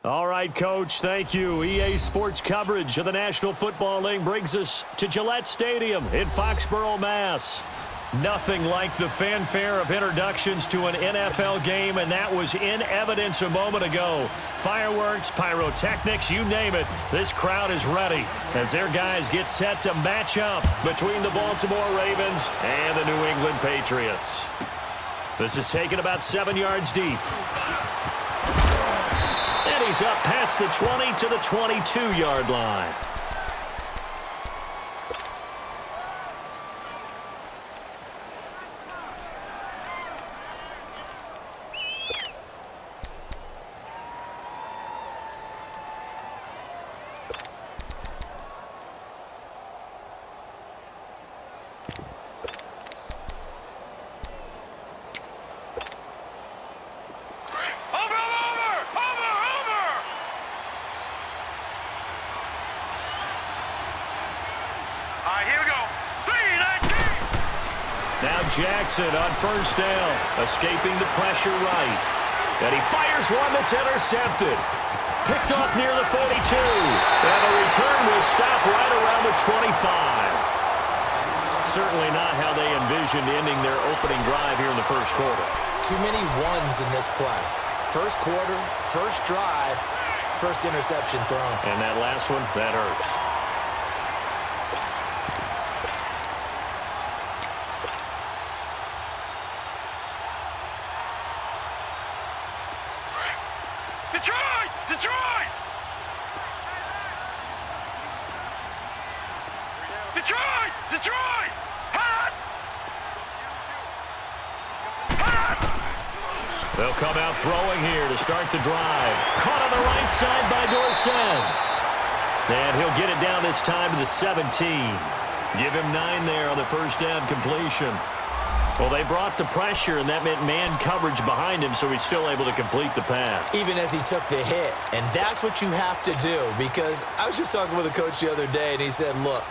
All right, Coach, thank you. EA Sports coverage of the National Football League brings us to Gillette Stadium in Foxborough, Mass. Nothing like the fanfare of introductions to an NFL game, and that was in evidence a moment ago. Fireworks, pyrotechnics, you name it. This crowd is ready as their guys get set to match up between the Baltimore Ravens and the New England Patriots. This is taken about 7 yards deep. And he's up past the 20 to the 22-yard line. Jackson on first down, escaping the pressure right. And he fires one that's intercepted. Picked off near the 42. And the return will stop right around the 25. Certainly not how they envisioned ending their opening drive here in the first quarter. Too many ones in this play. First quarter, first drive, first interception thrown. And that last one, that hurts. They'll come out throwing here to start the drive. Caught on the right side by Dorsett. And he'll get it down this time to the 17. Give him 9 there on the first down completion. Well, they brought the pressure, and that meant man coverage behind him, so he's still able to complete the pass. Even as he took the hit. And that's what you have to do, because I was just talking with a coach the other day, and he said, look,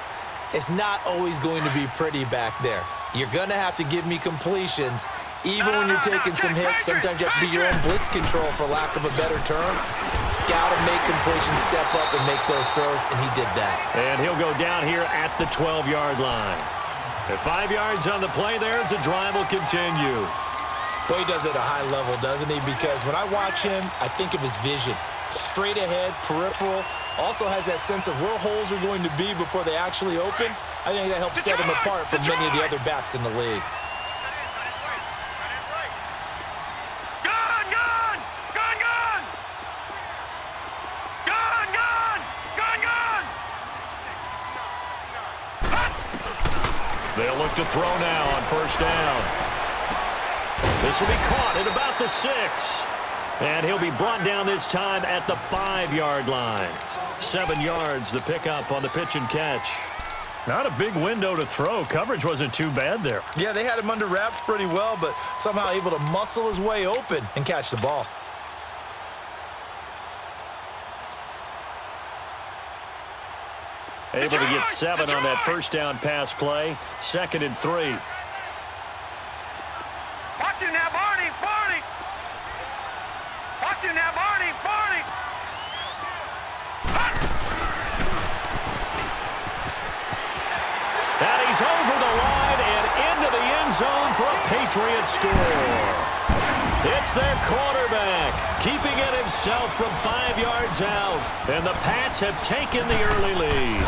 it's not always going to be pretty back there. You're going to have to give me completions. Even when you're taking some hits, sometimes you have to be your own blitz control, for lack of a better term. Got to make completions, step up, and make those throws, and he did that. And he'll go down here at the 12-yard line. At 5 yards on the play there, as the drive will continue. Boy, he does it at a high level, doesn't he? Because when I watch him, I think of his vision. Straight ahead, peripheral. Also has that sense of where holes are going to be before they actually open. I think that helps set him apart from many of the other backs in the league. They'll look to throw now on first down. This will be caught at about the 6. And he'll be brought down this time at the 5-yard line. 7 yards, the pickup on the pitch and catch. Not a big window to throw. Coverage wasn't too bad there. Yeah, they had him under wraps pretty well, but somehow able to muscle his way open and catch the ball. Able to get 7 on that first down pass play. 2nd and 3. Watch him now, Barney! Barney! Watch him now, Barney! Barney! And he's over the line and into the end zone for a Patriot score. It's their quarterback, keeping it himself from 5 yards out. And the Pats have taken the early lead.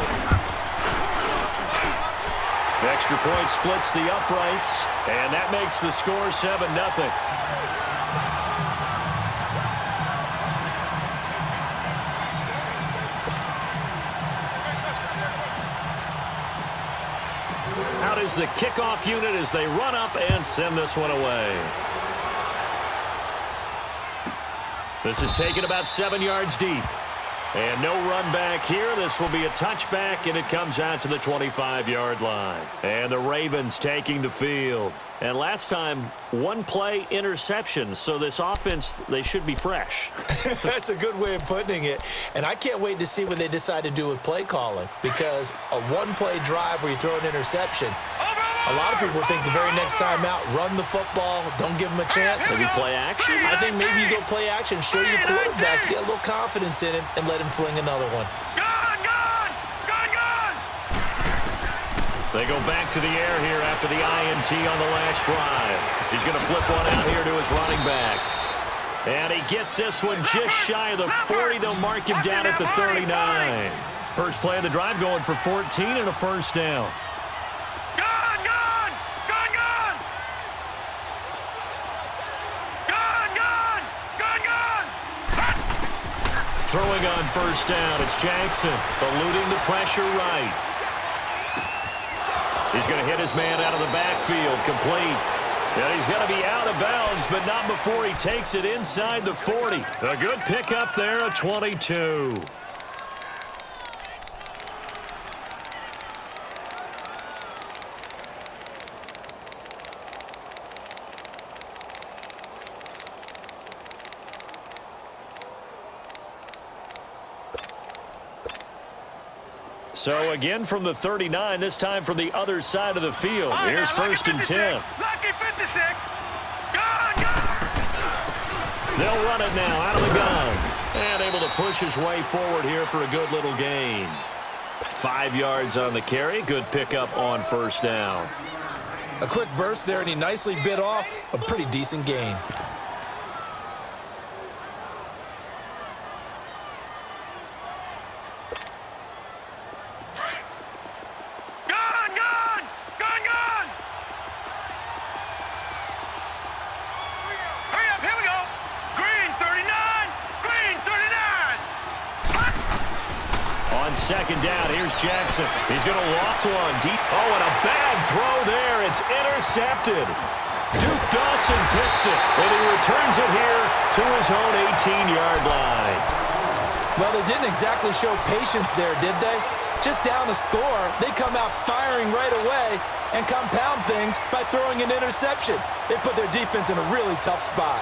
The extra point splits the uprights, and that makes the score 7-0. Out is the kickoff unit as they run up and send this one away. This is taken about 7 yards deep. And no run back here. This will be a touchback, and it comes out to the 25-yard line. And the Ravens taking the field. And last time, one play interception. So this offense, they should be fresh. That's a good way of putting it. And I can't wait to see what they decide to do with play calling. Because a one-play drive where you throw an interception, A lot of people think the very next time out, run the football, don't give him a chance. Maybe play action? I think maybe you go play action, show your quarterback, get a little confidence in him, and let him fling another one. They go back to the air here after the INT on the last drive. He's going to flip one out here to his running back. And he gets this one just shy of the 40. They'll mark him down at the 39. First play of the drive going for 14 and a first down. Throwing on first down, it's Jackson, eluding the pressure right. He's going to hit his man out of the backfield, complete. And he's going to be out of bounds, but not before he takes it inside the 40. A good pickup there, a 22. So again from the 39, this time from the other side of the field. Here's first and 10. Lucky 56. They'll run it now out of the gun. And able to push his way forward here for a good little gain. 5 yards on the carry. Good pickup on first down. A quick burst there, and he nicely bit off a pretty decent gain. Second down, here's Jackson. He's going to loft one deep. Oh, and a bad throw there. It's intercepted. Duke Dawson picks it, and he returns it here to his own 18-yard line. Well, they didn't exactly show patience there, did they? Just down a score, they come out firing right away and compound things by throwing an interception. They put their defense in a really tough spot.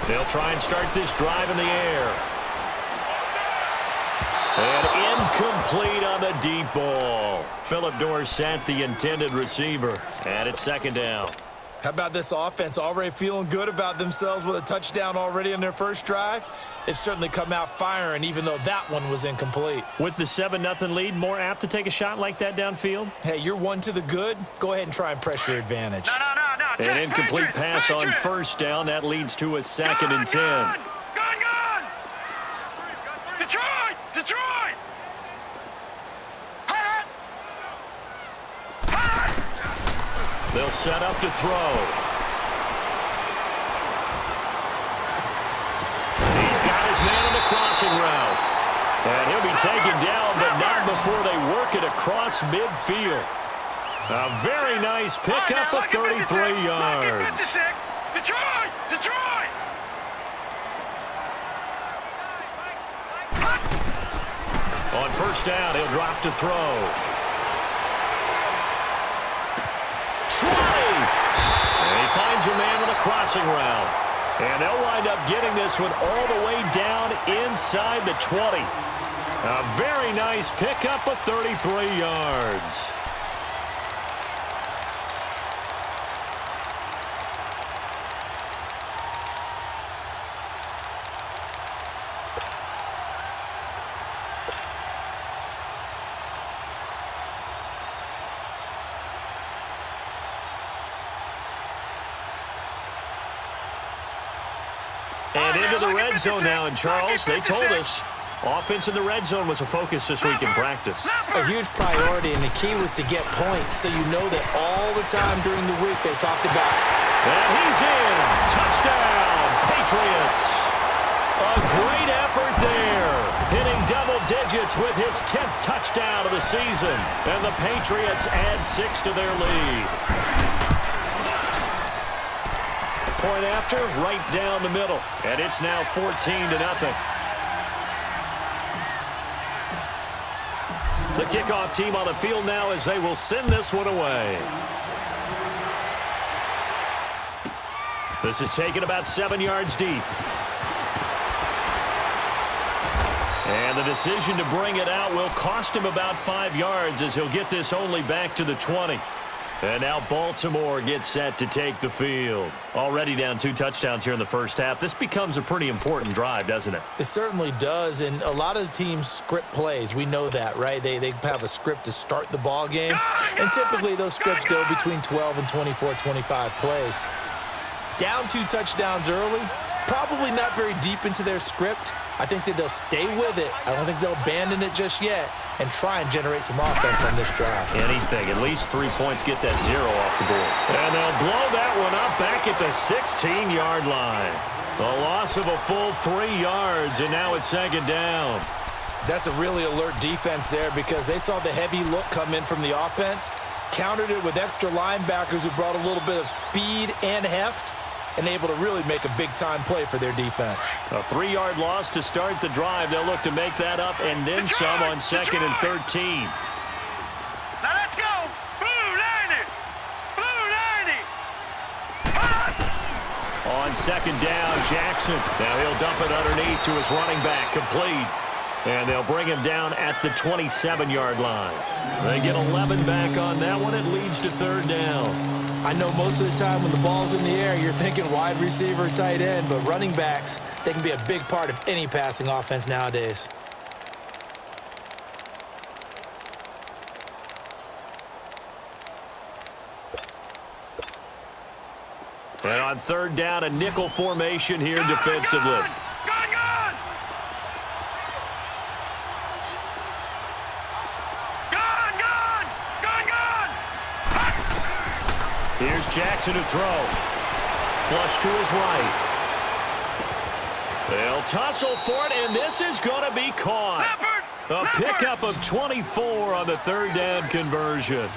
They'll try and start this drive in the air. And incomplete on the deep ball. Philip Dorsett, the intended receiver. And it's second down. How about this offense already feeling good about themselves with a touchdown already in their first drive? They've certainly come out firing, even though that one was incomplete. With the 7-0 lead, more apt to take a shot like that downfield? Hey, you're one to the good. Go ahead and try and press your advantage. No. An incomplete pass on first down. That leads to a second and 10. Gun! Detroit! They'll set up to throw. He's got his man on the crossing route. And he'll be taken down, but not before they work it across midfield. A very nice pickup of 33 yards. Detroit! On first down, he'll drop to throw. And he finds a man on the crossing route. And they'll wind up getting this one all the way down inside the 20. A very nice pickup of 33 yards. And into the red zone now, and Charles, they told us offense in the red zone was a focus this week in practice. A huge priority, and the key was to get points, so you know that all the time during the week they talked about it. And he's in. Touchdown, Patriots. A great effort there. Hitting double digits with his 10th touchdown of the season. And the Patriots add 6 to their lead. Point after, right down the middle. And it's now 14-0. The kickoff team on the field now as they will send this one away. This is taken about 7 yards deep. And the decision to bring it out will cost him about 5 yards as he'll get this only back to the 20. And now Baltimore gets set to take the field. Already down 2 touchdowns here in the first half. This becomes a pretty important drive, doesn't it? It certainly does, and a lot of teams script plays. We know that, right? They have a script to start the ball game, and typically those scripts go between 12 and 24, 25 plays. Down 2 touchdowns early, probably not very deep into their script. I think that they'll stay with it. I don't think they'll abandon it just yet and try and generate some offense on this drive. Anything. At least 3 points, get that 0 off the board. And they'll blow that one up back at the 16-yard line. A loss of a full 3 yards, and now it's 2nd down. That's a really alert defense there because they saw the heavy look come in from the offense, countered it with extra linebackers who brought a little bit of speed and heft, and able to really make a big-time play for their defense. A 3-yard loss to start the drive. They'll look to make that up and then some on 2nd and 13. Now let's go. Blue 90. Blue 90. On 2nd down, Jackson. Now he'll dump it underneath to his running back. Complete. And they'll bring him down at the 27-yard line. They get 11 back on that one. It leads to 3rd down. I know most of the time when the ball's in the air, you're thinking wide receiver, tight end, but running backs, they can be a big part of any passing offense nowadays. And on 3rd down, a nickel formation here defensively. Gone. Here's Jackson to throw. Flush to his right. They'll tussle for it, and this is going to be caught. A pickup of 24 on the 3rd down conversion.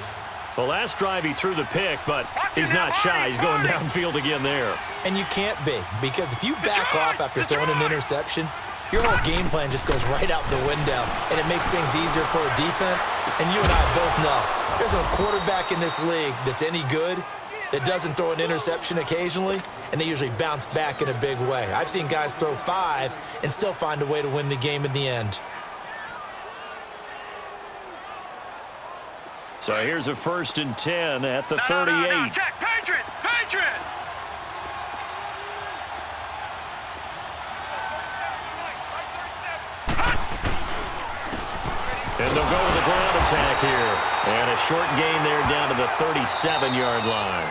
The last drive he threw the pick, but he's not shy. He's going downfield again there. And you can't be, because if you back off after throwing an interception, your whole game plan just goes right out the window, and it makes things easier for a defense. And you and I both know there's a quarterback in this league that's any good that doesn't throw an interception occasionally, and they usually bounce back in a big way. I've seen guys throw 5 and still find a way to win the game in the end. So here's a 1st and 10 at the 38. No, check. Patriot. And they'll go with the ground attack here. And a short gain there down to the 37-yard line.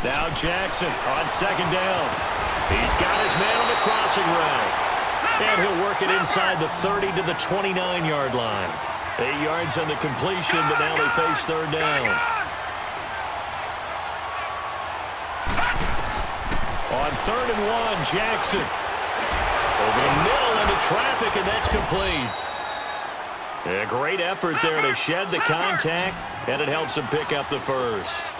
Now Jackson on 2nd down. He's got his man on the crossing route. And he'll work it inside the 30 to the 29-yard line. 8 yards on the completion, but now they face 3rd down. On 3rd and 1, Jackson. Over the middle into traffic, and that's complete. A great effort there to shed the contact, and it helps him pick up the 1st.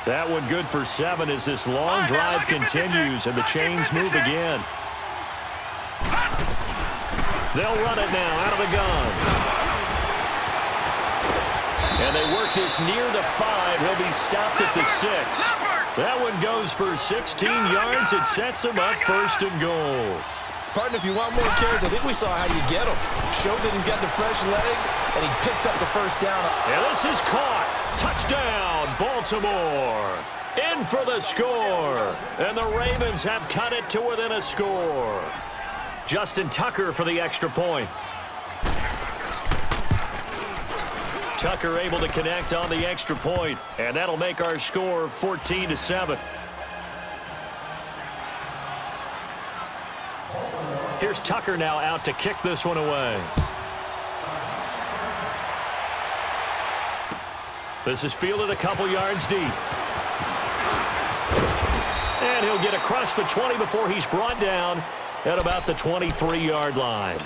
That one good for 7 as this long drive continues and the chains move again. They'll run it now out of the gun. And they work this near the 5. He'll be stopped at the 6. That one goes for 16 yards. It sets him up 1st and goal. Partner, if you want more carries, I think we saw how you get him. Showed that he's got the fresh legs, and he picked up the 1st down. And this is caught. Touchdown, Baltimore. In for the score. And the Ravens have cut it to within a score. Justin Tucker for the extra point. Tucker able to connect on the extra point, and that'll make our score 14-7. Here's Tucker now out to kick this one away. This is fielded a couple yards deep. And he'll get across the 20 before he's brought down at about the 23-yard line.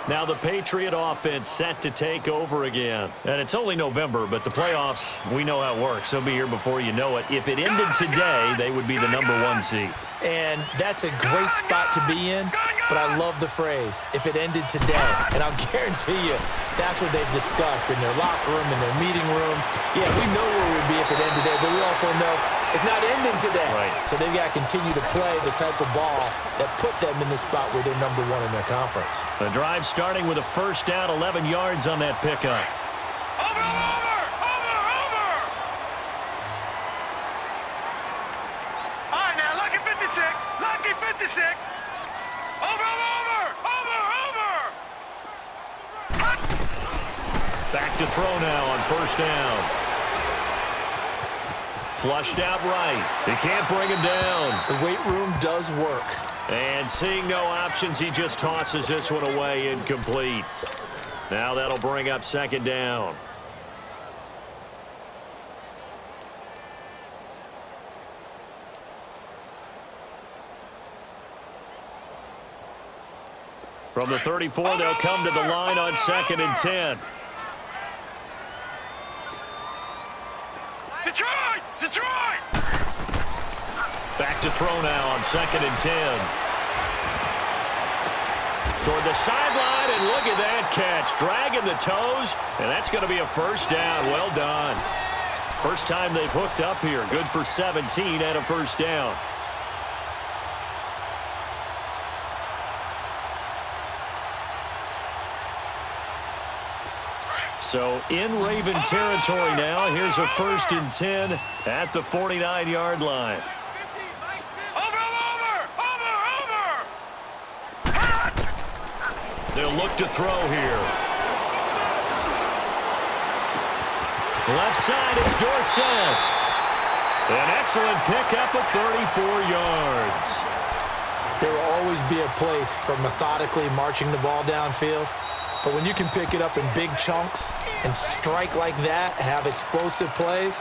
Now the Patriot offense set to take over again. And it's only November, but the playoffs, we know how it works. They'll be here before you know it. If it ended today, they would be the #1 seed. And that's a great spot to be in, but I love the phrase, if it ended today. And I'll guarantee you, that's what they've discussed in their locker room, in their meeting rooms. Yeah, we know where we'd be if it ended today, but we also know it's not ending today. Right. So they've got to continue to play the type of ball that put them in the spot where they're #1 in their conference. The drive starting with a first down, 11 yards on that pickup. Over! All right, now, lucky 56. Lucky 56. Over! Back to throw now on first down. Flushed out right. He can't bring him down. The weight room does work. And seeing no options, he just tosses this one away incomplete. Now that'll bring up second down. From the 34, they'll come to the line on 2nd and 10. Detroit! Back to throw now on 2nd and 10. Toward the sideline, and look at that catch. Dragging the toes, and that's going to be a first down. Well done. First time they've hooked up here. Good for 17 and a first down. So in Raven territory now. Here's a 1st and 10 at the 49-yard line. Over! They'll look to throw here. Left side, it's Dorsett. An excellent pickup of 34 yards. There will always be a place for methodically marching the ball downfield. But when you can pick it up in big chunks and strike like that, have explosive plays,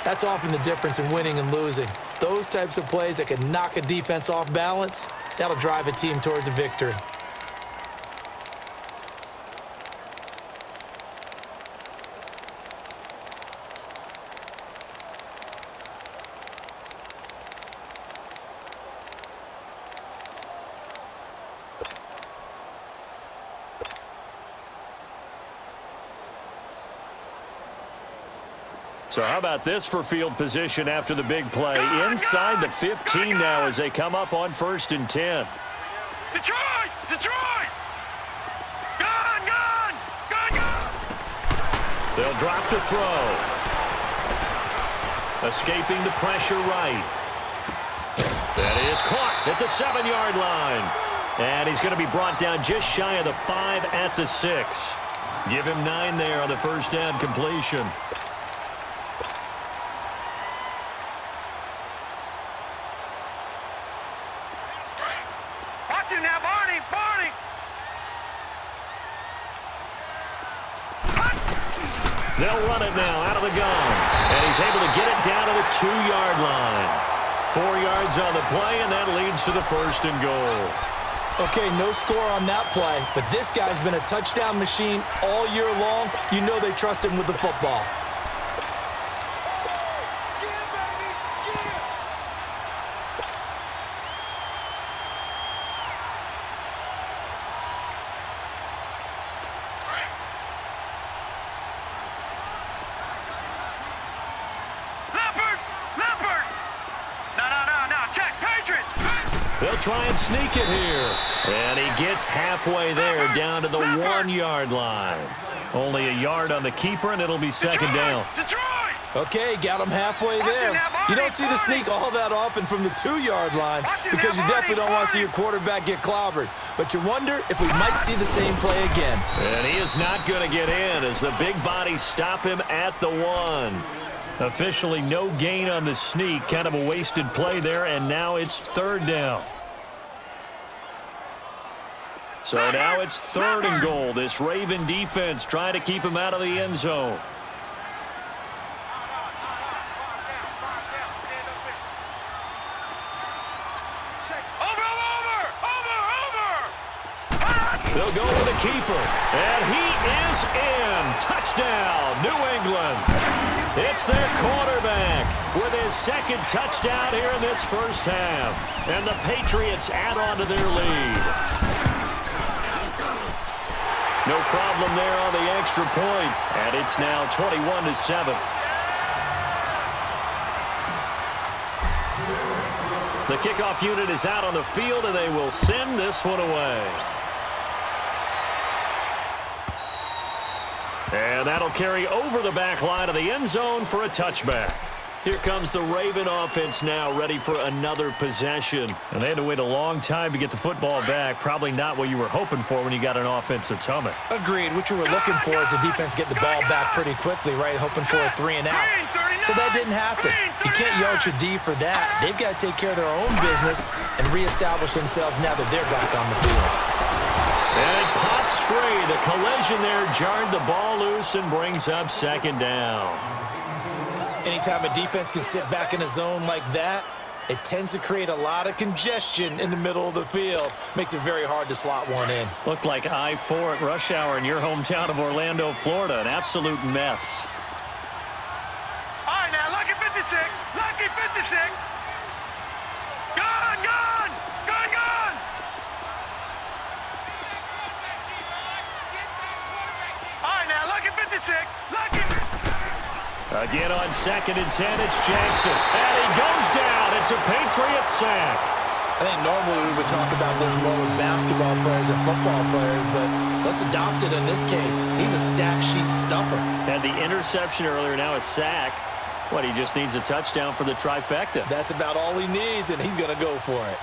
that's often the difference in winning and losing. Those types of plays that can knock a defense off balance, that'll drive a team towards a victory. So how about this for field position after the big play? Inside the 15 now as they come up on 1st and 10. Detroit! Gun! They'll drop to throw. Escaping the pressure right. That is caught at the 7-yard line. And he's going to be brought down just shy of the 5 at the 6. Give him 9 there on the first down completion. Now, Barney! They'll run it now out of the gun. And he's able to get it down to the 2-yard line. 4 yards on the play, and that leads to the 1st and goal. Okay, no score on that play, but this guy's been a touchdown machine all year long. You know they trust him with the football. They'll try and sneak it here. And he gets halfway there down to the 1-yard line. Only a yard on the keeper, and it'll be second down. Okay, got him halfway there. You don't see the sneak all that often from the 2-yard line because you definitely don't want to see your quarterback get clobbered. But you wonder if we might see the same play again. And he is not going to get in as the big bodies stop him at the 1. Officially no gain on the sneak. Kind of a wasted play there, and now it's 3rd down. So now it's 3rd and goal. This Raven defense trying to keep him out of the end zone. keeper. And he is in. Touchdown, New England. It's their quarterback with his second touchdown here in this first half. And the Patriots add on to their lead. No problem there on the extra point. And it's now 21-7. The kickoff unit is out on the field, and they will send this one away. And that'll carry over the back line of the end zone for a touchback. Here comes the Raven offense now, ready for another possession. And they had to wait a long time to get the football back. Probably not what you were hoping for when you got an offense that's humming. Agreed. What you were looking for is the defense getting the ball back pretty quickly, right? Hoping for a 3 and out. So that didn't happen. You can't yell at your D for that. They've got to take care of their own business and reestablish themselves now that they're back on the field. And it pops free. The collision there jarred the ball loose and brings up second down. Anytime a defense can sit back in a zone like that, it tends to create a lot of congestion in the middle of the field. Makes it very hard to slot one in. Looked like I-4 at rush hour in your hometown of Orlando, Florida. An absolute mess. All right, now, lucky 56. Lucky 56. Gone, gone. Gone, gone. All right, now, lucky 56. Lucky. Again on 2nd and 10, it's Jackson. And he goes down. It's a Patriots sack. I think normally we would talk about this more with basketball players and football players, but let's adopt it in this case. He's a stat sheet stuffer. Had the interception earlier, now a sack. What, he just needs a touchdown for the trifecta. That's about all he needs, and he's going to go for it.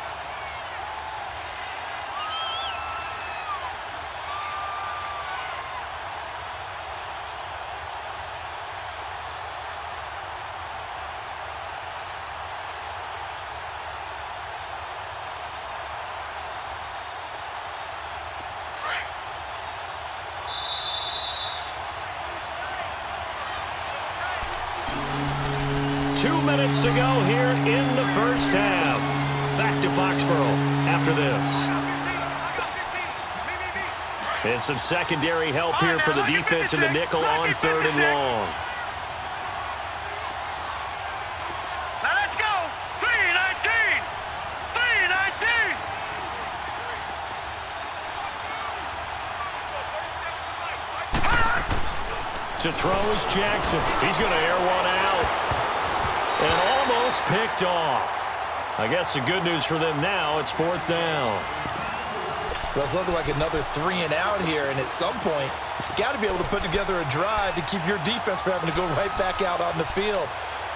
Minutes to go here in the first half. Back to Foxborough after this. And some secondary help here for the defense in the nickel on 3rd and long. Now let's go. 3-19. 3-19. To throw is Jackson. He's going to air one out. And almost picked off. I guess the good news for them now, it's 4th down. Well, it's looking like another 3 and out here, and at some point, you got to be able to put together a drive to keep your defense from having to go right back out on the field.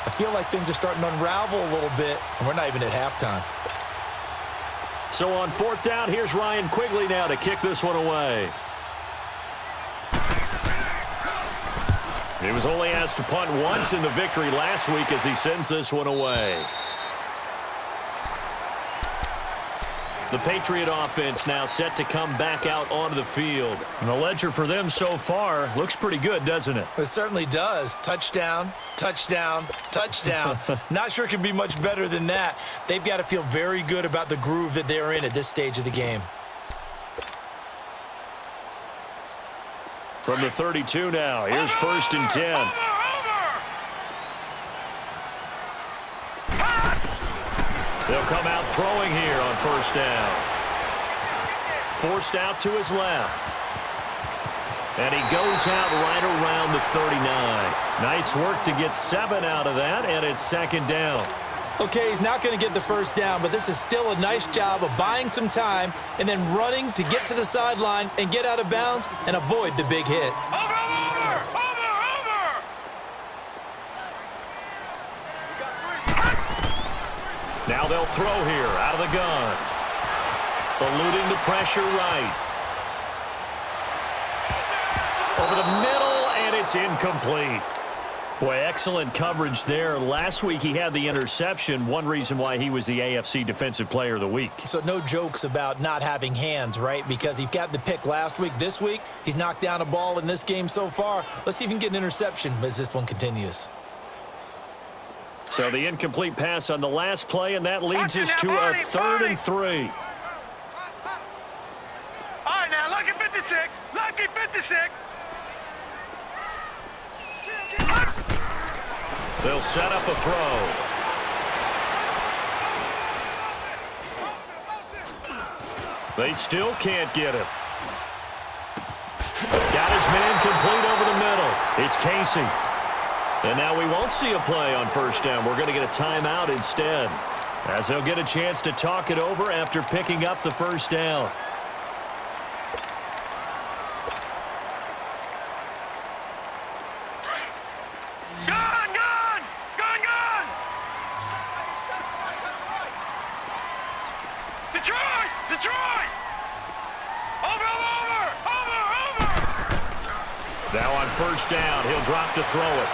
I feel like things are starting to unravel a little bit, and we're not even at halftime. So on 4th down, here's Ryan Quigley now to kick this one away. He was only asked to punt once in the victory last week as he sends this one away. The Patriot offense now set to come back out onto the field. And the ledger for them so far looks pretty good, doesn't it? It certainly does. Touchdown, touchdown, touchdown. Not sure it can be much better than that. They've got to feel very good about the groove that they're in at this stage of the game. From the 32 now, here's 1st and 10. They'll come out throwing here on 1st down. Forced out to his left. And he goes out right around the 39. Nice work to get 7 out of that, and it's 2nd down. Okay, he's not going to get the 1st down, but this is still a nice job of buying some time and then running to get to the sideline and get out of bounds and avoid the big hit. Over. Now they'll throw here out of the gun. Eluding the pressure right. Over the middle, and it's incomplete. Boy, excellent coverage there. Last week he had the interception. One reason why he was the AFC Defensive Player of the Week. So no jokes about not having hands, right? Because he got the pick last week. This week, he's knocked down a ball in this game so far. Let's see if he can get an interception as this one continues. So the incomplete pass on the last play, and that leads us to a 3rd and 3. All right, now, lucky 56. Lucky 56. They'll set up a throw. They still can't get him. Got his man complete over the middle. It's Casey. And now we won't see a play on first down. We're going to get a timeout instead, as they'll get a chance to talk it over after picking up the first down. Gone, gone, gone, gone. Detroit, Detroit. Over, over, over, over. Now on first down, he'll drop to throw it.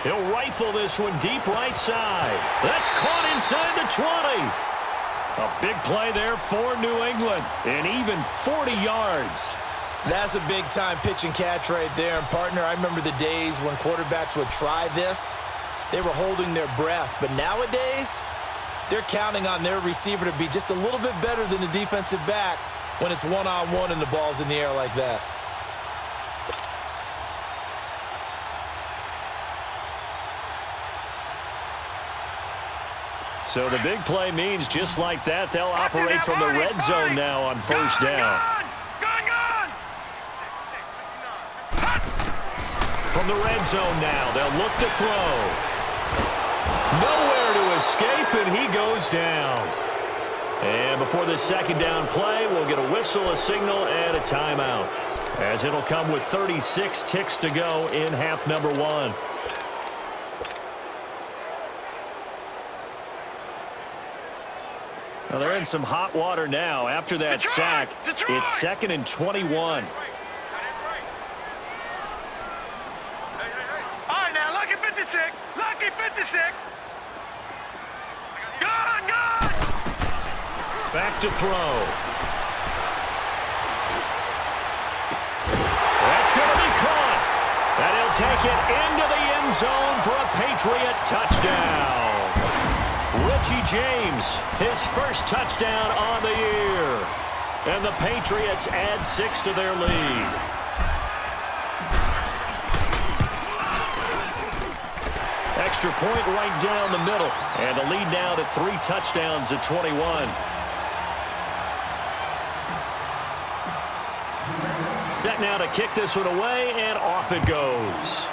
He'll rifle this one deep right side. That's caught inside the 20. A big play there for New England, and even 40 yards. That's a big-time pitch and catch right there. And, partner, I remember the days when quarterbacks would try this. They were holding their breath. But nowadays, they're counting on their receiver to be just a little bit better than the defensive back when it's one-on-one and the ball's in the air like that. So the big play means just like that, they'll operate from the red zone now on first down. From the red zone now, they'll look to throw. Nowhere to escape, and he goes down. And before this second down play, we'll get a whistle, a signal, and a timeout, as it'll come with 36 ticks to go in half number one. Well, they're in some hot water now. After that sack, it's 2nd and 21. All right, now, lucky 56. Lucky 56. Gone, gone. Back to throw. That's going to be caught. And he'll take it into the end zone for a Patriot touchdown. Richie James, his first touchdown on the year. And the Patriots add 6 to their lead. Extra point right down the middle. And the lead now to 3 touchdowns at 21. Set now to kick this one away, and off it goes.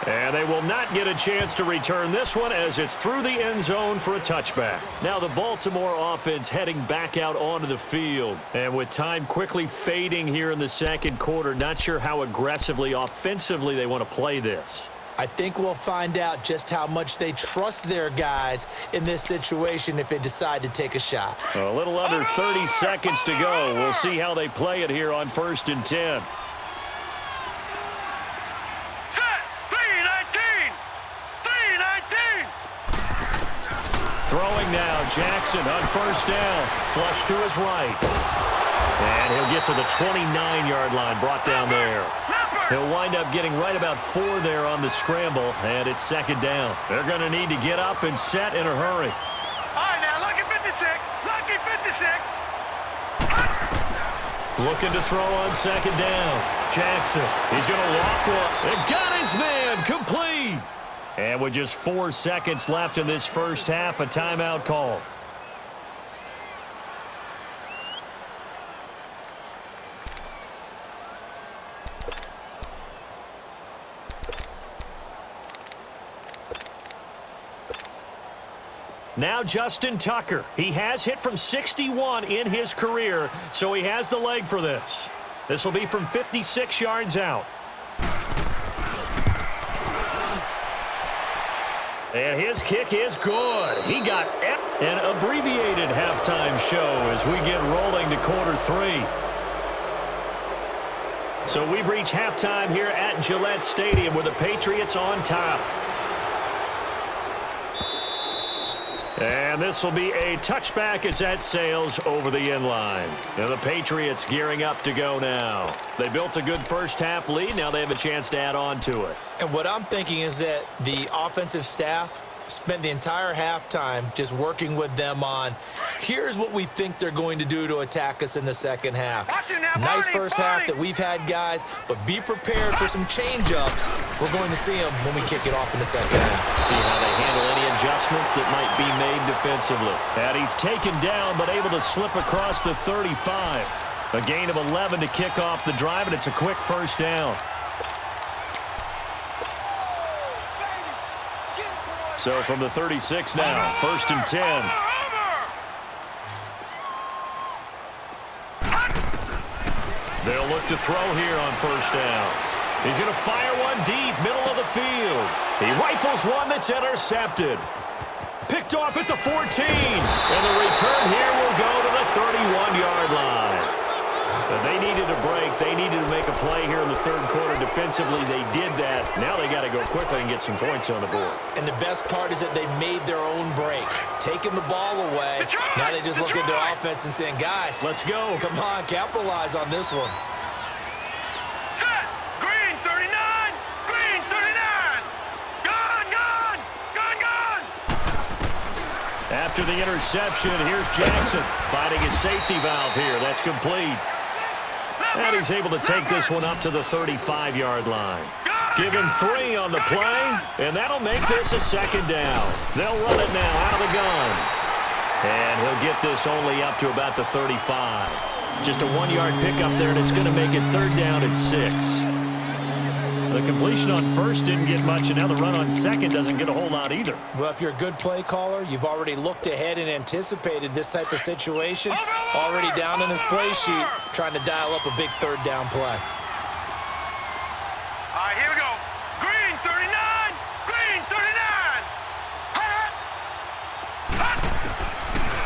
And they will not get a chance to return this one as it's through the end zone for a touchback. Now the Baltimore offense heading back out onto the field. And with time quickly fading here in the second quarter, not sure how aggressively, offensively they want to play this. I think we'll find out just how much they trust their guys in this situation if they decide to take a shot. A little under 30 seconds to go. We'll see how they play it here on 1st and 10. Throwing now, Jackson on first down. Flush to his right. And he'll get to the 29-yard line, brought down there. He'll wind up getting right about 4 there on the scramble, and it's 2nd down. They're going to need to get up and set in a hurry. All right, now, lucky 56. Lucky 56. Looking to throw on 2nd down. Jackson, he's going to walk one. And got his man complete. And with just 4 seconds left in this first half, a timeout call. Now Justin Tucker. He has hit from 61 in his career, so he has the leg for this. This will be from 56 yards out. And his kick is good. He got an abbreviated halftime show as we get rolling to quarter 3. So we've reached halftime here at Gillette Stadium with the Patriots on top. And this will be a touchback as that sails over the end line. Now the Patriots gearing up to go now. They built a good first half lead. Now they have a chance to add on to it. And what I'm thinking is that the offensive staff Spent the entire halftime just working with them on, here's what we think they're going to do to attack us in the second half. Nice first half that we've had, guys, but be prepared for some change-ups. We're going to see them when we kick it off in the second half. See how they handle any adjustments that might be made defensively. And he's taken down, but able to slip across the 35. A gain of 11 to kick off the drive, and it's a quick first down. So from the 36 now, 1st and 10. They'll look to throw here on 1st down. He's going to fire one deep, middle of the field. He rifles one that's intercepted. Picked off at the 14. And the return here will go to the 31-yard line. They needed a break. They needed to make a play here in the third quarter defensively. They did that. Now they got to go quickly and get some points on the board. And the best part is that they made their own break, taking the ball away. Now they just look at their offense and saying, guys, let's go. Come on, capitalize on this one. Set. Green 39. Green 39. Gone, gone, gone, gone. After the interception, here's Jackson fighting his safety valve here. That's complete. And he's able to take this one up to the 35-yard line. Give him 3 on the play, and that'll make this a 2nd down. They'll run it now out of the gun. And he'll get this only up to about the 35. Just a 1-yard pickup there, and it's going to make it 3rd down and 6. The completion on 1st didn't get much, and now the run on 2nd doesn't get a whole lot either. Well, if you're a good play caller, you've already looked ahead and anticipated this type of situation. Already down in his play sheet, trying to dial up a big 3rd down play. All right, here we go. Green 39. Green 39.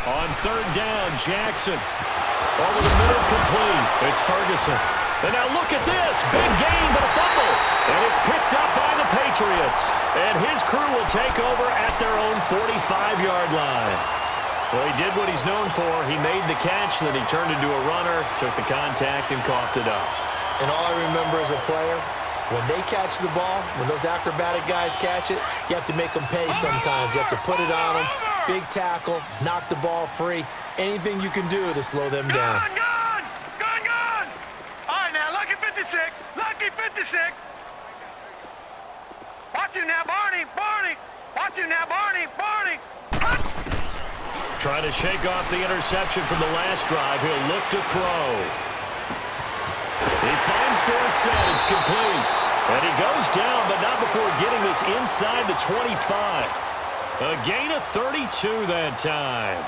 On 3rd down, Jackson. Over the middle, complete. It's Ferguson. And now look at this. Big gain, but a fumble. And it's picked up by the Patriots. And his crew will take over at their own 45-yard line. Well, he did what he's known for. He made the catch, then he turned into a runner, took the contact, and coughed it up. And all I remember as a player, when they catch the ball, when those acrobatic guys catch it, you have to make them pay sometimes. You have to put it on them. Big tackle, knock the ball free. Anything you can do to slow them down. Gone, gone, gone. All right, now, lucky 56. Lucky 56. Watch him now, Barney, Barney. Watch him now, Barney, Barney. Trying to shake off the interception from the last drive. He'll look to throw. He finds Dorsett. It's complete. And he goes down, but not before getting this inside the 25. A gain of 32 that time.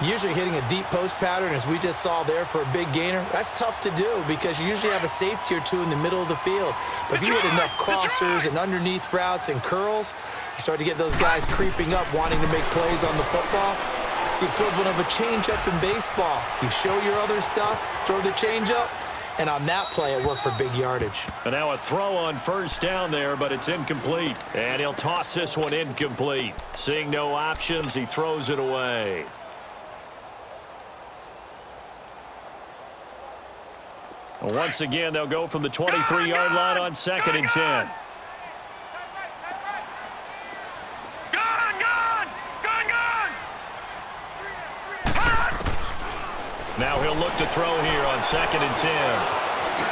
Usually hitting a deep post pattern, as we just saw there for a big gainer, that's tough to do because you usually have a safety or two in the middle of the field. But if you hit enough crossers and underneath routes and curls, you start to get those guys creeping up, wanting to make plays on the football. It's the equivalent of a changeup in baseball. You show your other stuff, throw the changeup, and on that play, it worked for big yardage. And now a throw on 1st down there, but it's incomplete. And he'll toss this one incomplete. Seeing no options, he throws it away. Once again, they'll go from the 23-yard line on 2nd and 10. Now he'll look to throw here on 2nd and 10.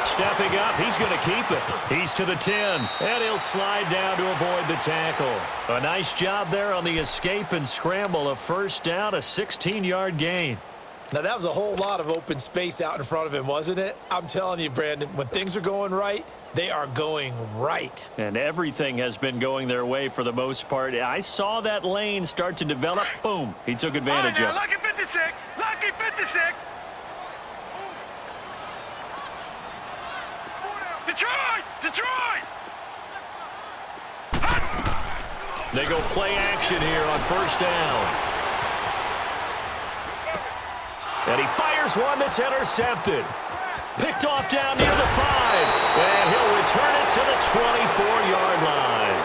Stepping up, he's going to keep it. He's to the 10, and he'll slide down to avoid the tackle. A nice job there on the escape and scramble. A 1st down, a 16-yard gain. Now, that was a whole lot of open space out in front of him, wasn't it? I'm telling you, Brandon, when things are going right, they are going right. And everything has been going their way for the most part. I saw that lane start to develop. Boom. He took advantage of it. Lucky 56. Lucky 56. Detroit! Detroit! They go play action here on 1st down. And he fires one that's intercepted. Picked off down near the 5. And he'll return it to the 24-yard line.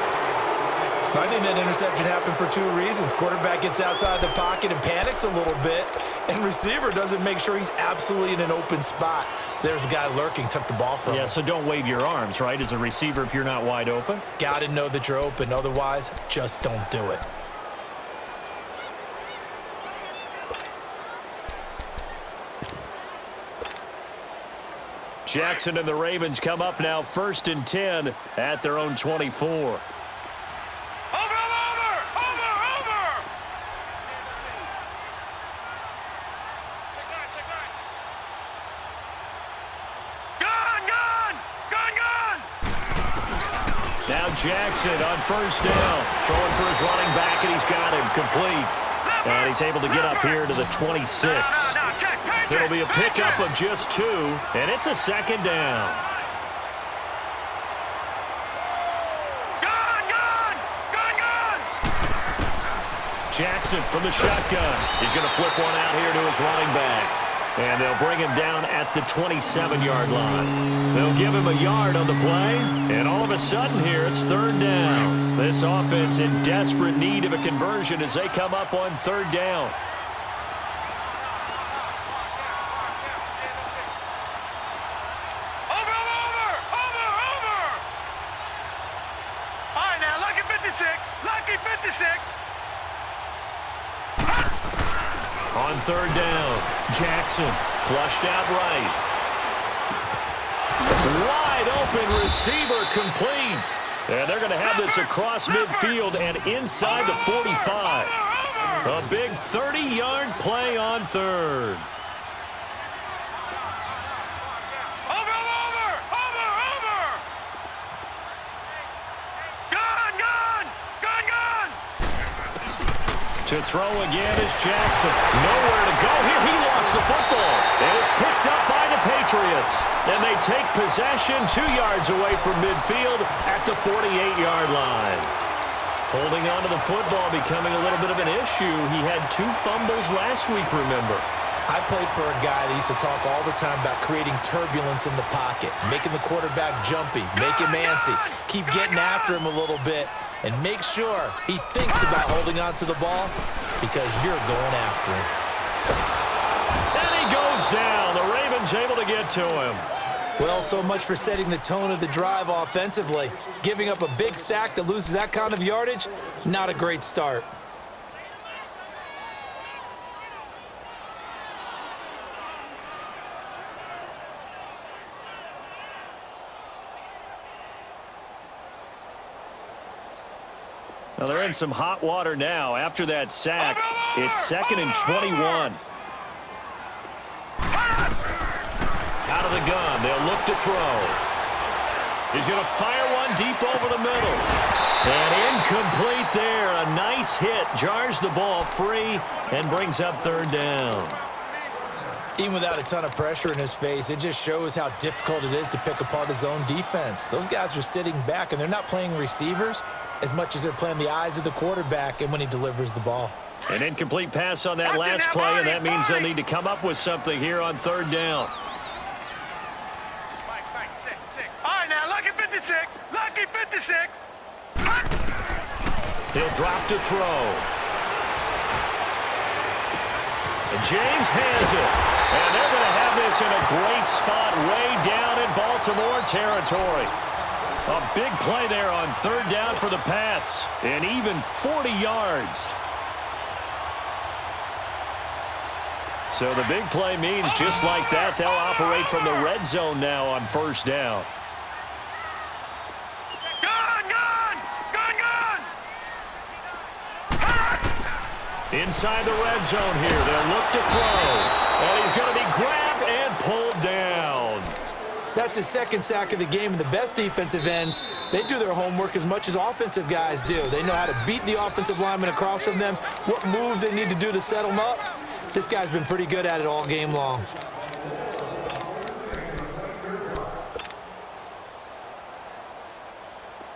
I think that interception happened for two reasons. Quarterback gets outside the pocket and panics a little bit, and receiver doesn't make sure he's absolutely in an open spot. So there's a guy lurking, took the ball from him. Yeah, so don't wave your arms, right, as a receiver if you're not wide open. Got to know that you're open. Otherwise, just don't do it. Jackson and the Ravens come up now 1st and 10 at their own 24. Over! Gun! Now Jackson on 1st down. Throwing for his running back, and he's got him complete. And he's able to get up here to the 26. It'll be a pickup of just 2, and it's a 2nd down. Gun! Jackson from the shotgun. He's going to flip one out here to his running back. And they'll bring him down at the 27-yard line. They'll give him a yard on the play, and all of a sudden here it's 3rd down. This offense in desperate need of a conversion as they come up on 3rd down. Over! All right, now, lucky 56. On 3rd down, Jackson flushed out right. Wide open receiver complete. And they're going to have this across midfield and inside the 45. A big 30-yard play on 3rd. Over! Gun! To throw again is Jackson. Nowhere to go here. He lost the football. And it's picked up by the Patriots. And they take possession 2 yards away from midfield at the 48-yard line. Holding on to the football becoming a little bit of an issue. He had 2 fumbles last week, remember. I played for a guy that used to talk all the time about creating turbulence in the pocket, making the quarterback jumpy, make him antsy, keep getting after him a little bit, and make sure he thinks about holding on to the ball because you're going after him. And he goes down. The Ravens able to get to him. Well, so much for setting the tone of the drive offensively. Giving up a big sack that loses that kind of yardage, not a great start. Now they're in some hot water now. After that sack, it's 2nd and 21. Out of the gun, they'll look to throw. He's going to fire one deep over the middle. And incomplete there. A nice hit. Jars the ball free and brings up 3rd down. Even without a ton of pressure in his face, it just shows how difficult it is to pick apart his own defense. Those guys are sitting back, and they're not playing receivers as much as they're playing the eyes of the quarterback and when he delivers the ball. An incomplete pass on that last play, and that means they'll need to come up with something here on 3rd down. All right, now, lucky 56. He'll drop to throw. And James has it. And they're going to have this in a great spot way down in Baltimore territory. A big play there on 3rd down for the Pats. And even 40 yards. So the big play means just like that, they'll operate from the red zone now on 1st down. Inside the red zone here, they'll look to throw. And he's going to be grabbed and pulled down. That's his 2nd sack of the game, and the best defensive ends, they do their homework as much as offensive guys do. They know how to beat the offensive lineman across from them, what moves they need to do to set them up. This guy's been pretty good at it all game long.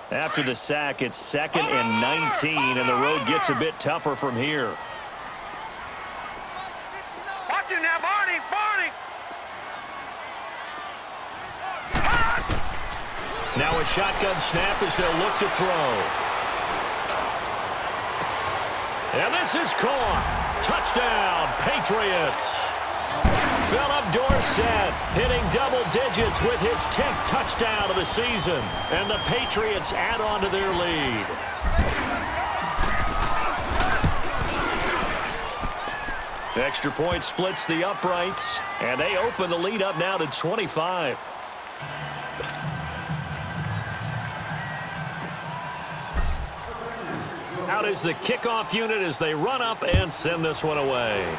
After the sack, it's 2nd and 19, and the road gets a bit tougher from here. Watch him now, Barney! Now a shotgun snap as they'll look to throw. And this is caught. Touchdown, Patriots. Philip Dorsett hitting double digits with his 10th touchdown of the season. And the Patriots add on to their lead. Extra point splits the uprights, and they open the lead up now to 25. Out is the kickoff unit as they run up and send this one away.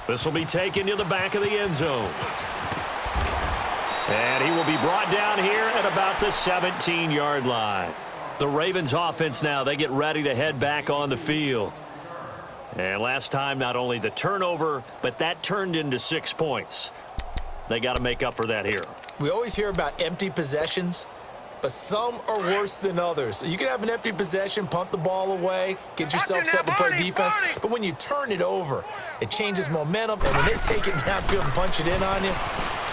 This will be taken to the back of the end zone. And he will be brought down here at about the 17-yard line. The Ravens offense now, they get ready to head back on the field. And last time, not only the turnover, but that turned into 6 points. They got to make up for that here. We always hear about empty possessions, but some are worse than others. You can have an empty possession, punt the ball away, get yourself set to play defense, but when you turn it over, it changes momentum, and when they take it downfield and punch it in on you,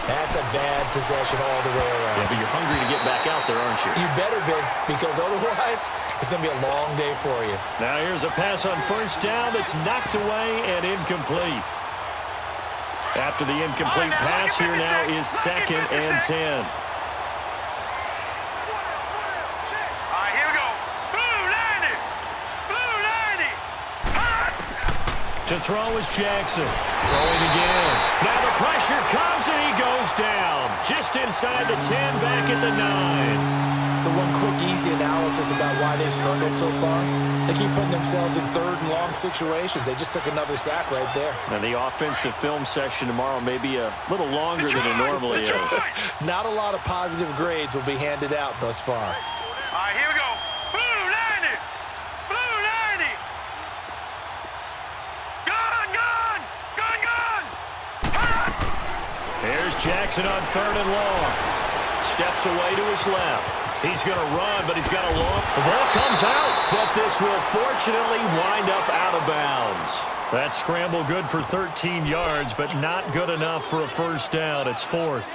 that's a bad possession all the way around. Yeah, but you're hungry to get back out there, aren't you? You better be, because otherwise, it's going to be a long day for you. Now here's a pass on first down that's knocked away and incomplete. After the incomplete pass, here now is 2nd and 10. To throw is Jackson. Throwing again. Now the pressure comes and he goes down. Just inside the 10, back at the 9. So one quick, easy analysis about why they've struggled so far. They keep putting themselves in 3rd and long situations. They just took another sack right there. And the offensive film session tomorrow may be a little longer than it normally is. Not a lot of positive grades will be handed out thus far. All right, here we go. Blue 90. Blue 90. Here's Jackson on 3rd and long. Steps away to his left. He's going to run, but he's got a long. The ball comes out, but this will fortunately wind up out of bounds. That scramble good for 13 yards, but not good enough for a first down. It's 4th.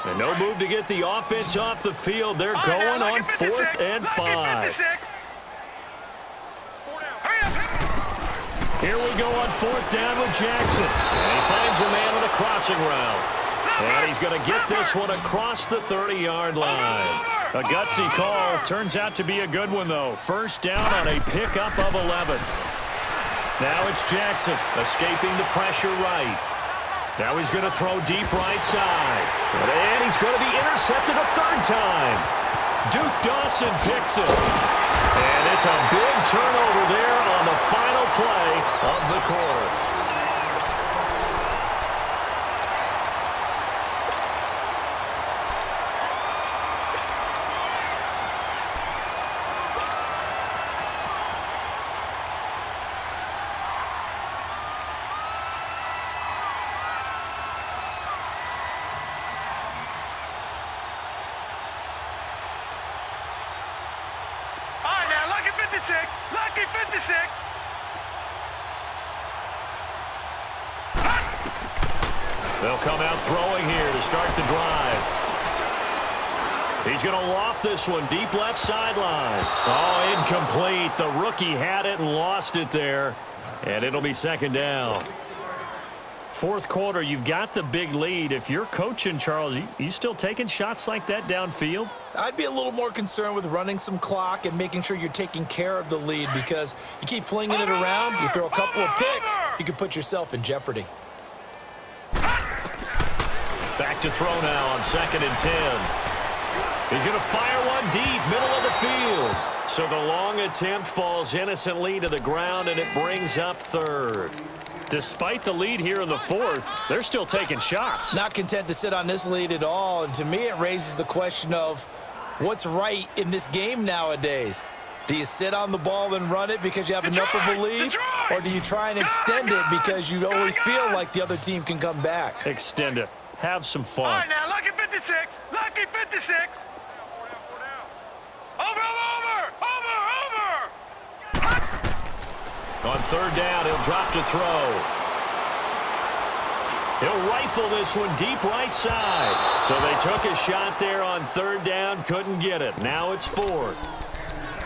And no move to get the offense off the field. They're going on 4th and 5. Here we go on 4th down with Jackson. And he finds a man on a crossing route. And he's going to get this one across the 30-yard line. A gutsy call. Turns out to be a good one, though. First down on a pickup of 11. Now it's Jackson escaping the pressure right. Now he's going to throw deep right side. And he's going to be intercepted a 3rd time. Duke Dawson picks it. And it's a big turnover there on the final play of the quarter. Lucky 56. They'll come out throwing here to start the drive. He's going to loft this one deep left sideline. Oh, incomplete. The rookie had it and lost it there. And it'll be 2nd down. 4th quarter, you've got the big lead. If you're coaching, Charles, you still taking shots like that downfield? I'd be a little more concerned with running some clock and making sure you're taking care of the lead, because you keep flinging it around, you throw a couple of picks, you can put yourself in jeopardy. Back to throw now on 2nd and 10. He's going to fire one deep, middle of the field. So the long attempt falls innocently to the ground, and it brings up 3rd. Despite the lead here in the 4th, they're still taking shots. Not content to sit on this lead at all, and to me it raises the question of what's right in this game nowadays. Do you sit on the ball and run it because you have enough of a lead, or do you try and extend it because you always feel like the other team can come back? Extend it. Have some fun. All right, now, lucky 56. Lucky 56. Over. On 3rd down, he'll drop to throw. He'll rifle this one deep right side. So they took a shot there on third down, couldn't get it. Now it's fourth.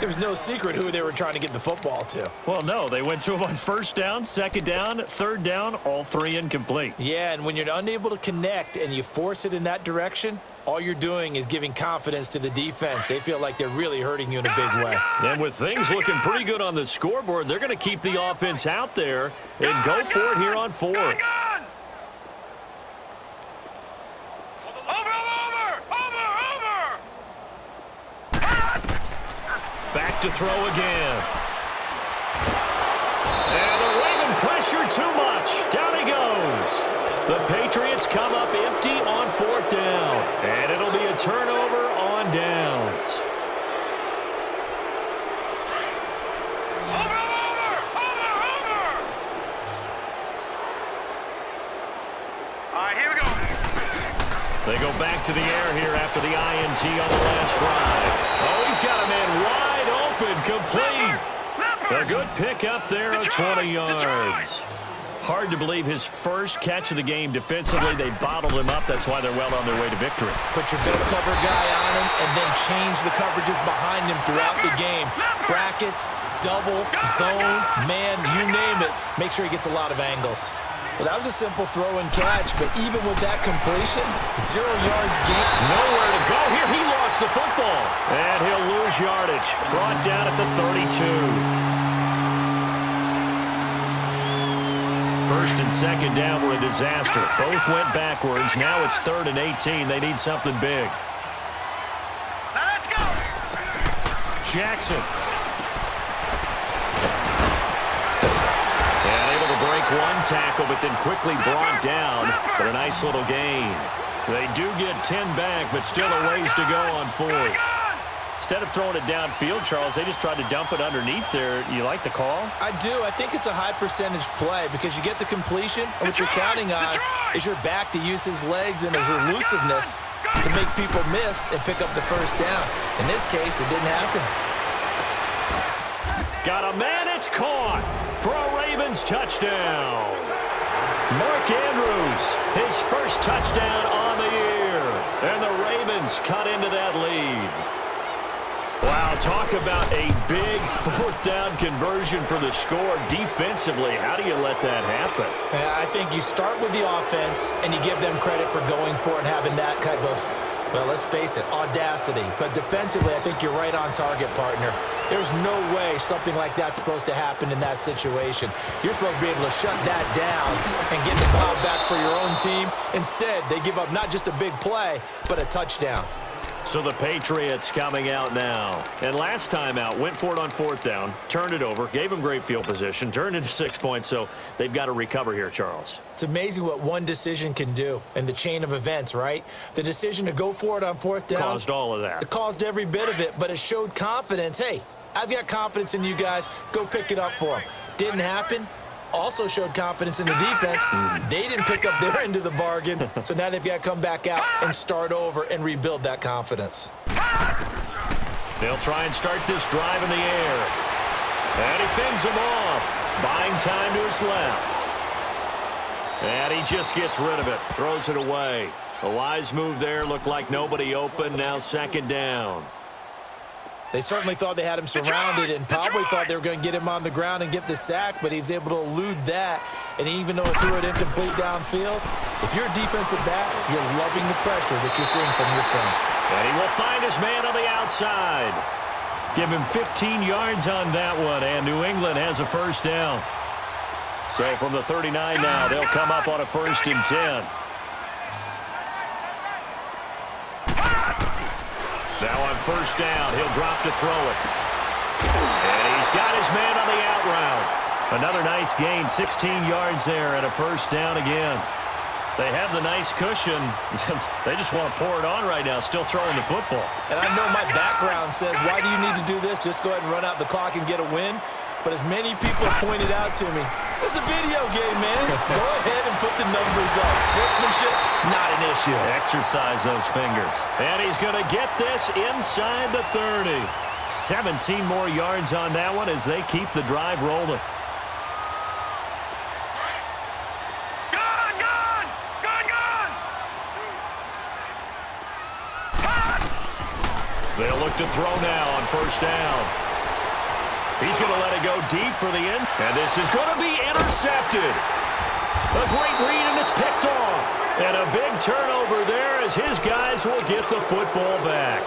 It was no secret who they were trying to get the football to. Well, no, they went to him on first down, second down, third down, all three incomplete. Yeah, and when you're unable to connect and you force it in that direction, all you're doing is giving confidence to the defense. They feel like they're really hurting you in a big way. And with things looking pretty good on the scoreboard, they're going to keep the offense out there and go for it here on fourth. Back to throw again. And the Raven pressure too much. Down he goes. The Patriots come up empty on fourth down. And it'll be a turnover on downs. All right, here we go. They go back to the air here after the INT on the last drive. Oh, he's got a man wide open, complete. A good pick up there of 20 yards. Hard to believe his first catch of the game defensively. They bottled him up. That's why they're well on their way to victory. Put your best cover guy on him and then change the coverages behind him throughout the game. Brackets, double, zone, man, you name it. Make sure he gets a lot of angles. Well, that was a simple throw and catch, but even with that completion, 0 yards gain. Nowhere to go here. He lost the football. And he'll lose yardage. Brought down at the 32. First and second down were a disaster. Both went backwards. Now it's 3rd and 18. They need something big. Now let's go. Jackson. And able to break one tackle, but then quickly brought down for a nice little gain. They do get 10 back, but still a ways to go on fourth. Instead of throwing it downfield, Charles, they just tried to dump it underneath there. You like the call? I do. I think it's a high percentage play because you get the completion, and what you're counting on is your back to use his legs and his elusiveness to make people miss and pick up the first down. In this case, it didn't happen. Got a man, it's caught for a Ravens touchdown. Mark Andrews, his first touchdown on the year. And the Ravens cut into that lead. Wow, talk about a big fourth down conversion for the score defensively. How do you let that happen? I think you start with the offense and you give them credit for going for it and having that kind of, well, let's face it, audacity. But defensively, I think you're right on target, partner. There's no way something like that's supposed to happen in that situation. You're supposed to be able to shut that down and get the ball back for your own team. Instead, they give up not just a big play, but a touchdown. So the Patriots coming out now. And last time out, went for it on fourth down, turned it over, gave them great field position, turned into 6 points, so they've got to recover here, Charles. It's amazing what one decision can do in the chain of events, right? The decision to go for it on fourth down. Caused all of that. It caused every bit of it, but it showed confidence. Hey, I've got confidence in you guys. Go pick it up for them. Didn't happen. Also showed confidence in the defense. They didn't pick up their end of the bargain, so now they've got to come back out and start over and rebuild that confidence. They'll try and start this drive in the air. And he fends him off, buying time to his left. And he just gets rid of it, throws it away. A wise move there, looked like nobody open, now second down. They certainly thought they had him surrounded and probably thought they were going to get him on the ground and get the sack, but he was able to elude that. And even though it threw it incomplete downfield, if you're a defensive back, you're loving the pressure that you're seeing from your front. And he will find his man on the outside. Give him 15 yards on that one, and New England has a first down. So from the 39 now, they'll come up on a 1st and 10. Now on first down, he'll drop to throw it. And he's got his man on the out route. Another nice gain, 16 yards there and a first down again. They have the nice cushion. They just want to pour it on right now, still throwing the football. And I know my background says, why do you need to do this? Just go ahead and run out the clock and get a win. But as many people have pointed out to me, this is a video game, man. Go ahead and put the numbers up. Sportsmanship, not an issue. Exercise those fingers. And he's going to get this inside the 30. 17 more yards on that one as they keep the drive rolling. They'll look to throw now on first down. He's going to let it go deep for the end. And this is going to be intercepted. A great read, and it's picked off. And a big turnover there as his guys will get the football back.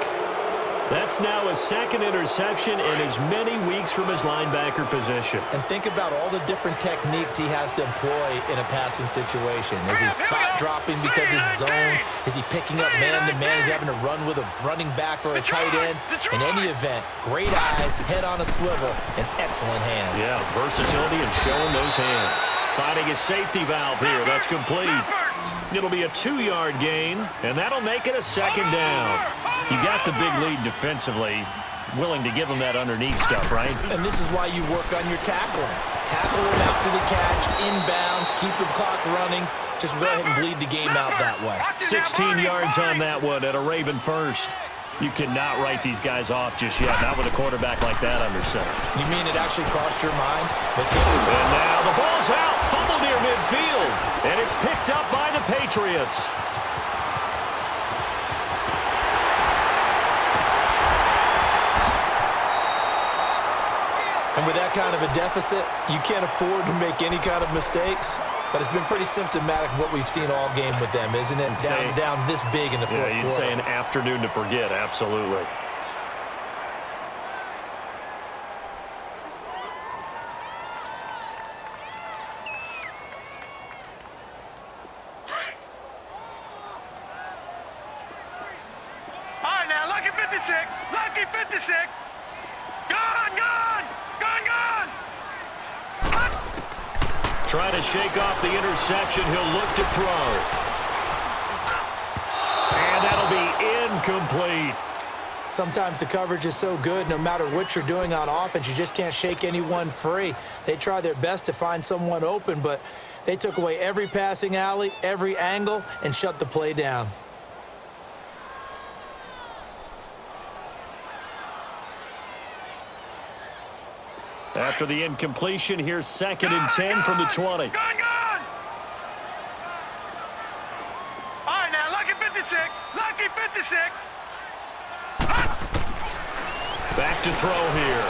That's now his second interception in as many weeks from his linebacker position. And think about all the different techniques he has to employ in a passing situation. Is he spot dropping because it's zone? Is he picking up man-to-man? Is he having to run with a running back or a tight end? In any event, great eyes, head on a swivel, and excellent hands. Yeah, versatility and showing those hands. Finding his safety valve here. That's complete. It'll be a 2-yard gain, and that'll make it a second down. You got the big lead defensively, willing to give him that underneath stuff, right? And this is why you work on your tackling. Tackle him after the catch, inbounds, keep the clock running. Just go ahead and bleed the game out that way. 16 yards on that one at a Raven first. You cannot write these guys off just yet, not with a quarterback like that under center. You mean it actually crossed your mind? And now the ball's out, fumbled near midfield, and it's picked up by the Patriots. And with that kind of a deficit, you can't afford to make any kind of mistakes. But it's been pretty symptomatic of what we've seen all game with them, isn't it? Down this big in the fourth quarter. Yeah, you'd say an afternoon to forget, absolutely. All right, now, lucky 56. Lucky 56. Gone, gone. Gone, gone. Trying to shake off the interception. He'll look to throw. And that'll be incomplete. Sometimes the coverage is so good, no matter what you're doing on offense, you just can't shake anyone free. They try their best to find someone open, but they took away every passing alley, every angle, and shut the play down. After the incompletion, here's 2nd and 10 from the 20. Gone, gone. All right, now, lucky 56. Lucky 56. Back to throw here.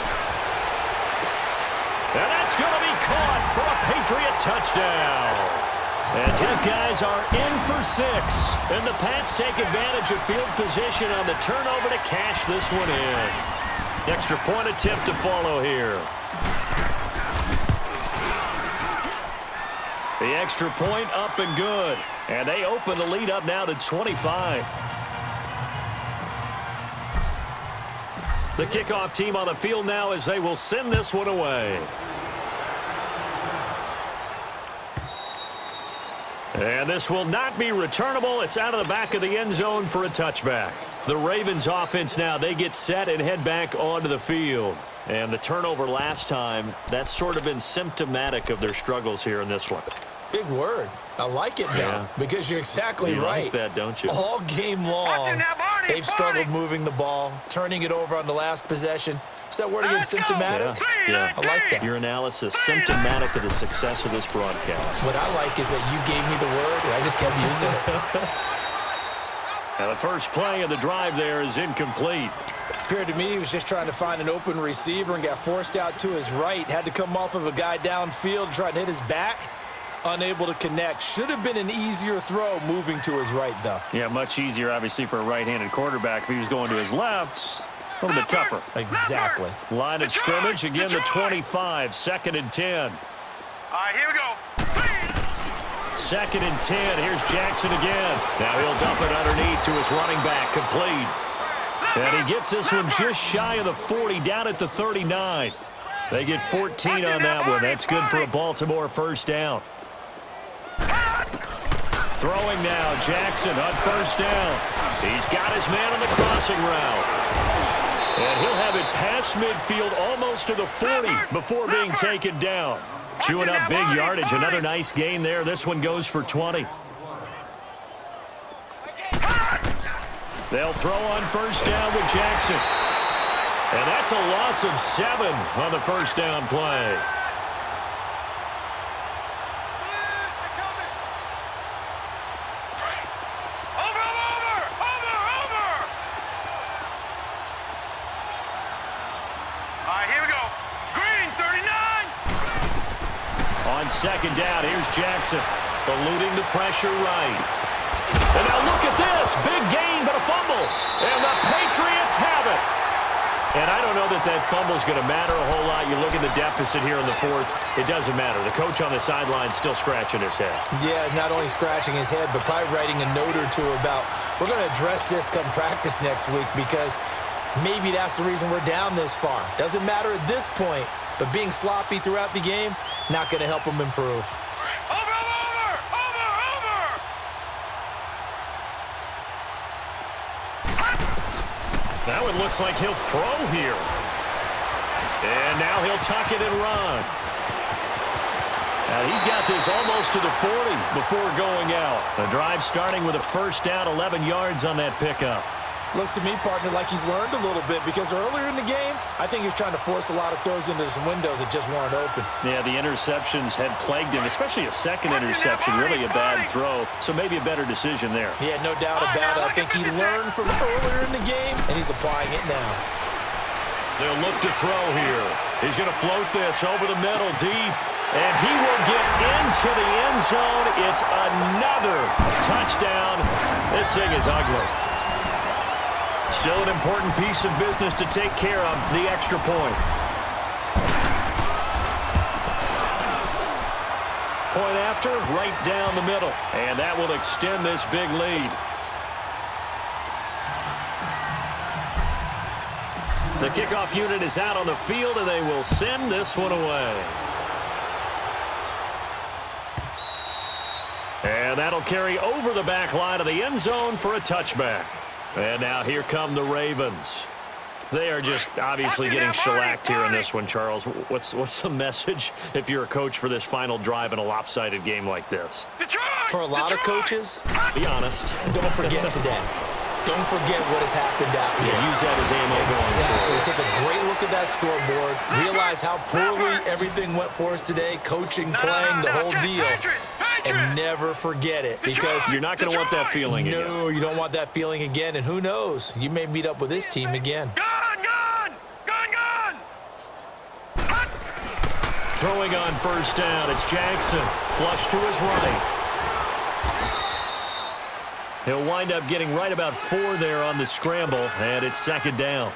And that's going to be caught for a Patriot touchdown. As his guys are in for 6. And the Pats take advantage of field position on the turnover to cash this one in. Extra point attempt to follow here. The extra point up and good. And they open the lead up now to 25. The kickoff team on the field now as they will send this one away. And this will not be returnable. It's out of the back of the end zone for a touchback. The Ravens offense now, they get set and head back onto the field. And the turnover last time, that's sort of been symptomatic of their struggles here in this one. Big word. I like it now because you're exactly right. You like that, don't you? All game long, they've struggled moving the ball, turning it over on the last possession. Is that word again, symptomatic? Yeah. I like that. Your analysis, symptomatic of the success of this broadcast. What I like is that you gave me the word, and I just kept using it. Now the first play of the drive there is incomplete. Appeared to me he was just trying to find an open receiver and got forced out to his right. Had to come off of a guy downfield, trying to hit his back. Unable to connect. Should have been an easier throw moving to his right, though. Yeah, much easier, obviously, for a right-handed quarterback. If he was going to his left, a little bit tougher. Exactly. Line of scrimmage, again, the 25, 2nd and 10. All right, here we go. 2nd and 10. Here's Jackson again. Now he'll dump it underneath to his running back, complete. And he gets this one just shy of the 40, down at the 39. They get 14 on that one. That's good for a Baltimore first down. Throwing now, Jackson on first down. He's got his man on the crossing route. And he'll have it past midfield almost to the 40 before being taken down. Chewing up big yardage. Another nice gain there. This one goes for 20. They'll throw on first down with Jackson. And that's a loss of 7 on the first down play. All right, here we go. Green, 39. On second down, here's Jackson, eluding the pressure right. And now look at this. Big gain, but a fumble. And the Patriots have it. And I don't know that that fumble is going to matter a whole lot. You look at the deficit here in the fourth. It doesn't matter. The coach on the sideline still scratching his head. Yeah, not only scratching his head, but probably writing a note or two about, we're going to address this come practice next week because maybe that's the reason we're down this far. Doesn't matter at this point, but being sloppy throughout the game, not going to help him improve. Now it looks like he'll throw here. And now he'll tuck it and run. Now he's got this almost to the 40 before going out. The drive starting with a first down, 11 yards on that pickup. Looks to me, partner, like he's learned a little bit because earlier in the game, I think he was trying to force a lot of throws into some windows that just weren't open. Yeah, the interceptions had plagued him, especially a second interception, really a bad throw. So maybe a better decision there. Yeah, no doubt about it. I think he learned from earlier in the game, and he's applying it now. They'll look to throw here. He's going to float this over the middle deep, and he will get into the end zone. It's another touchdown. This thing is ugly. Still an important piece of business to take care of, the extra point. Point after, right down the middle. And that will extend this big lead. The kickoff unit is out on the field, and they will send this one away. And that'll carry over the back line of the end zone for a touchback. And now here come the Ravens. They are just obviously getting shellacked here in this one, Charles. What's the message if you're a coach for this final drive in a lopsided game like this? For a lot of coaches, be honest. Don't forget today. Don't forget what has happened out here. Yeah, use that as ammo going Exactly. forward. Take a great look at that scoreboard. Realize how poorly everything went for us today. Coaching, playing, the whole deal. And never forget it because you're not going to want that feeling again. No, you don't want that feeling again. And who knows? You may meet up with this team again. Throwing on first down, it's Jackson. Flush to his right. He'll wind up getting right about 4 there on the scramble, and it's second down.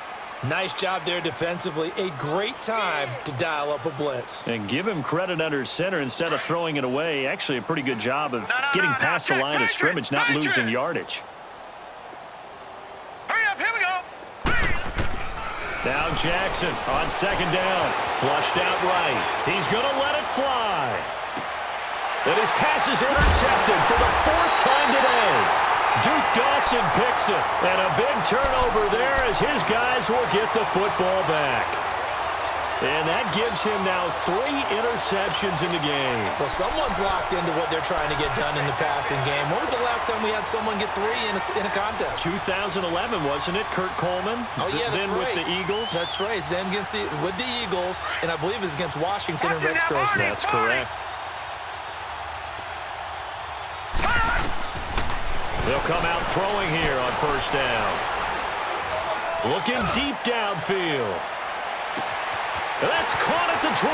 Nice job there defensively. A great time to dial up a blitz. And give him credit under center instead of throwing it away. Actually, a pretty good job of getting past the line of scrimmage, not losing yardage. Hurry up, here we go. Now Jackson on second down. Flushed out right. He's going to let it fly. And his pass is intercepted for the 4th time today. Duke Dawson picks it, and a big turnover there as his guys will get the football back. And that gives him now 3 interceptions in the game. Well, someone's locked into what they're trying to get done in the passing game. When was the last time we had someone get 3 in a contest? 2011, wasn't it? Kurt Coleman? Oh, yeah, that's then right. with the Eagles? That's right. Then with the Eagles, and I believe it's against Washington and Rex Grossman. That's correct. They'll come out throwing here on first down. Looking deep downfield. That's caught at the 25.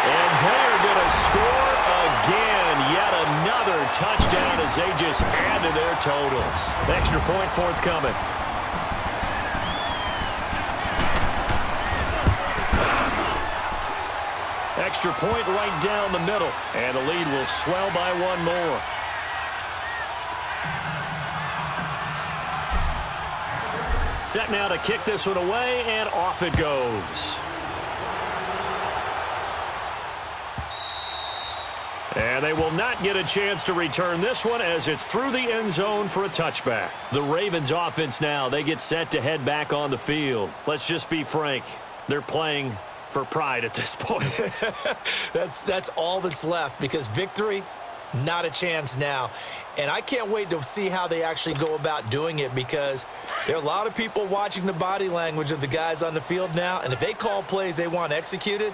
And they're going to score again. Yet another touchdown as they just add to their totals. Extra point forthcoming. Extra point right down the middle. And the lead will swell by 1 more. Set now to kick this one away, and off it goes. And they will not get a chance to return this one as it's through the end zone for a touchback. The Ravens offense now, they get set to head back on the field. Let's just be frank. They're playing for pride at this point. That's all that's left because victory, not a chance now. And I can't wait to see how they actually go about doing it because there are a lot of people watching the body language of the guys on the field now. And if they call plays they want executed,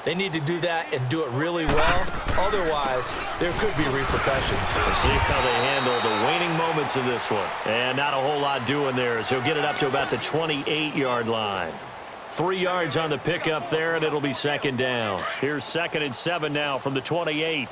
they need to do that and do it really well. Otherwise, there could be repercussions. We'll see how they handle the waning moments of this one. And not a whole lot doing there as he'll get it up to about the 28-yard line. 3 yards on the pickup there, and it'll be second down. Here's 2nd and 7 now from the 28.